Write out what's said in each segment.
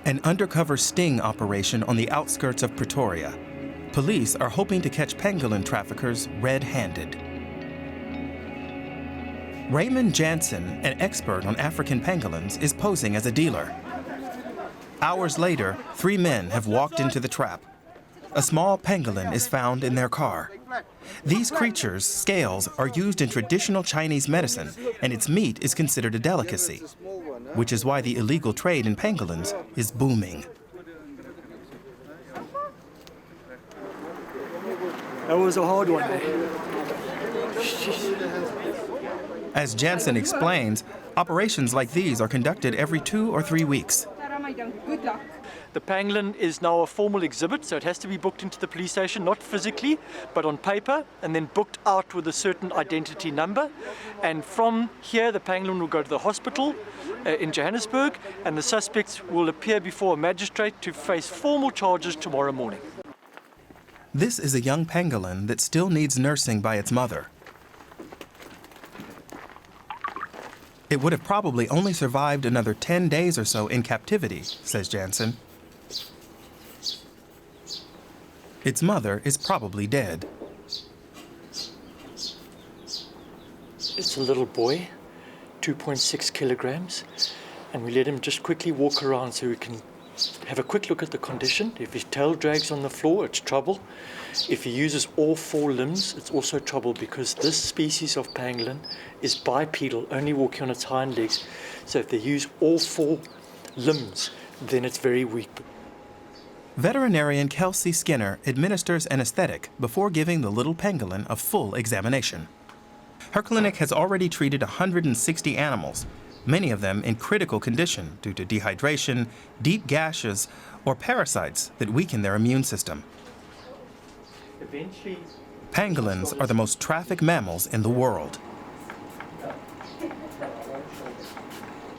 An undercover sting operation on the outskirts of Pretoria. Police are hoping to catch pangolin traffickers red-handed. Raymond Jansen, an expert on African pangolins, is posing as a dealer. Hours later, 3 men have walked into the trap. A small pangolin is found in their car. These creatures' scales are used in traditional Chinese medicine, and its meat is considered a delicacy, which is why the illegal trade in pangolins is booming. That was a hard one, eh? As Jansen explains, operations like these are conducted every 2 or 3 weeks. Good luck. The pangolin is now a formal exhibit, so it has to be booked into the police station, not physically, but on paper, and then booked out with a certain identity number. And from here, the pangolin will go to the hospital in Johannesburg, and the suspects will appear before a magistrate to face formal charges tomorrow morning. This is a young pangolin that still needs nursing by its mother. It would have probably only survived another 10 days or so in captivity, says Jansen. Its mother is probably dead. It's a little boy, 2.6 kilograms, and we let him just quickly walk around so we can have a quick look at the condition. If his tail drags on the floor, it's trouble. If he uses all 4 limbs, it's also trouble, because this species of pangolin is bipedal, only walking on its hind legs. So if they use all 4 limbs, then it's very weak. Veterinarian Kelsey Skinner administers anesthetic before giving the little pangolin a full examination. Her clinic has already treated 160 animals, many of them in critical condition due to dehydration, deep gashes, or parasites that weaken their immune system. Pangolins are the most trafficked mammals in the world.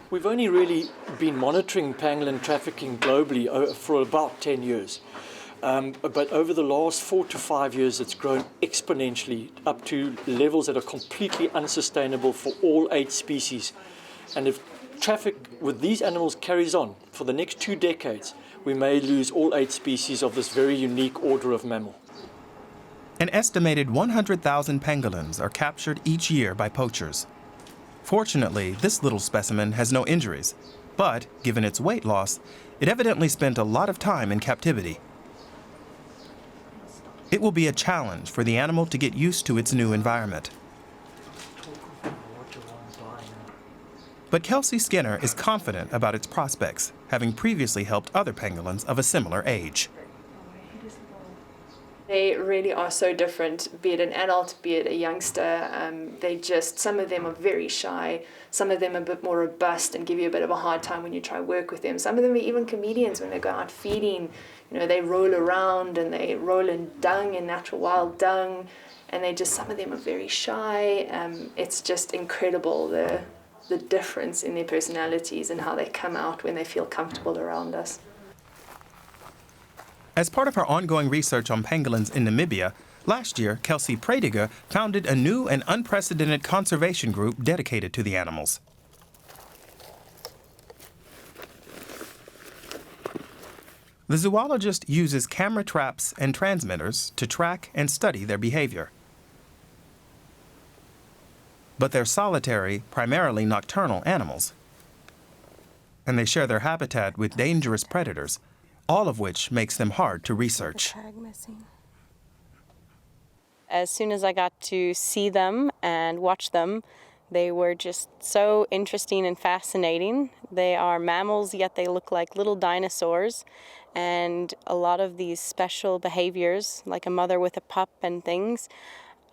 We've only really been monitoring pangolin trafficking globally for about 10 years. But over the last 4 to 5 years, it's grown exponentially up to levels that are completely unsustainable for all 8 species. And if traffic with these animals carries on for the next 2 decades, we may lose all 8 species of this very unique order of mammal. An estimated 100,000 pangolins are captured each year by poachers. Fortunately, this little specimen has no injuries, but given its weight loss, it evidently spent a lot of time in captivity. It will be a challenge for the animal to get used to its new environment. But Kelsey Skinner is confident about its prospects, having previously helped other pangolins of a similar age. They really are so different, be it an adult, be it a youngster. Some of them are very shy, some of them are a bit more robust and give you a bit of a hard time when you try to work with them. Some of them are even comedians when they go out feeding. You know, they roll around and they roll in dung, in natural wild dung, and some of them are very shy. It's just incredible the difference in their personalities and how they come out when they feel comfortable around us. As part of her ongoing research on pangolins in Namibia, last year, Kelsey Prediger founded a new and unprecedented conservation group dedicated to the animals. The zoologist uses camera traps and transmitters to track and study their behavior. But they're solitary, primarily nocturnal animals. And they share their habitat with dangerous predators, all of which makes them hard to research. As soon as I got to see them and watch them, they were just so interesting and fascinating. They are mammals, yet they look like little dinosaurs. And a lot of these special behaviors, like a mother with a pup and things,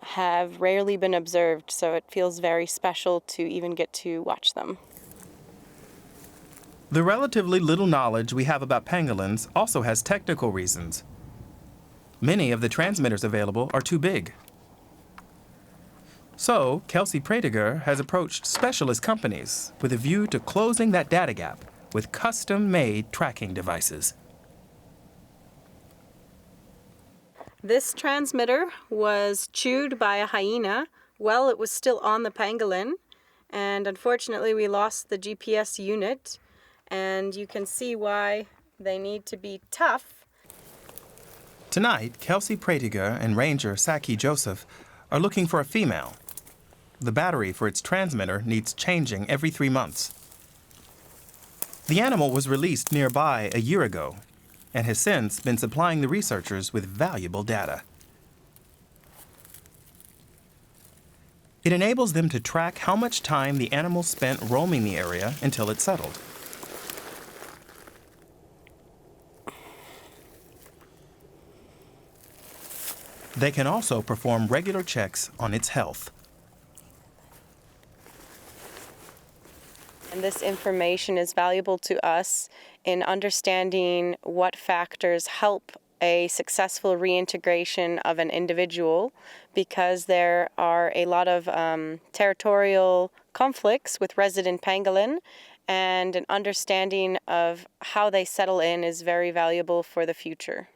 have rarely been observed. So it feels very special to even get to watch them. The relatively little knowledge we have about pangolins also has technical reasons. Many of the transmitters available are too big. So, Kelsey Prediger has approached specialist companies with a view to closing that data gap with custom-made tracking devices. This transmitter was chewed by a hyena while it was still on the pangolin, and unfortunately we lost the GPS unit. And you can see why They need to be tough. Tonight, Kelsey Pratiger and Ranger Saki Joseph are looking for a female. The battery for its transmitter needs changing every 3 months. The animal was released nearby a year ago and has since been supplying the researchers with valuable data. It enables them to track how much time the animal spent roaming the area until it settled. They can also perform regular checks on its health. And this information is valuable to us in understanding what factors help a successful reintegration of an individual, because there are a lot of territorial conflicts with resident pangolin, and an understanding of how they settle in is very valuable for the future.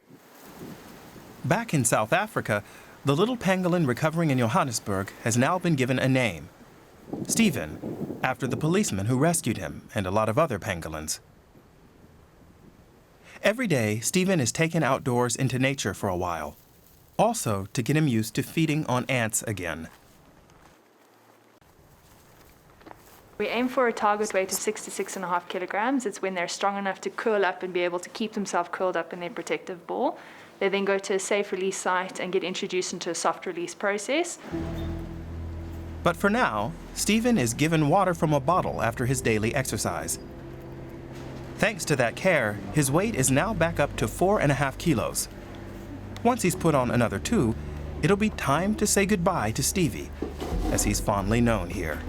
Back in South Africa, the little pangolin recovering in Johannesburg has now been given a name, Stephen, after the policeman who rescued him and a lot of other pangolins. Every day, Stephen is taken outdoors into nature for a while, also to get him used to feeding on ants again. We aim for a target weight of 6 to 6.5 kilograms. It's when they're strong enough to curl up and be able to keep themselves curled up in their protective ball. They then go to a safe release site and get introduced into a soft release process. But for now, Stephen is given water from a bottle after his daily exercise. Thanks to that care, his weight is now back up to 4.5 kilos. Once he's put on another 2, it'll be time to say goodbye to Stevie, as he's fondly known here.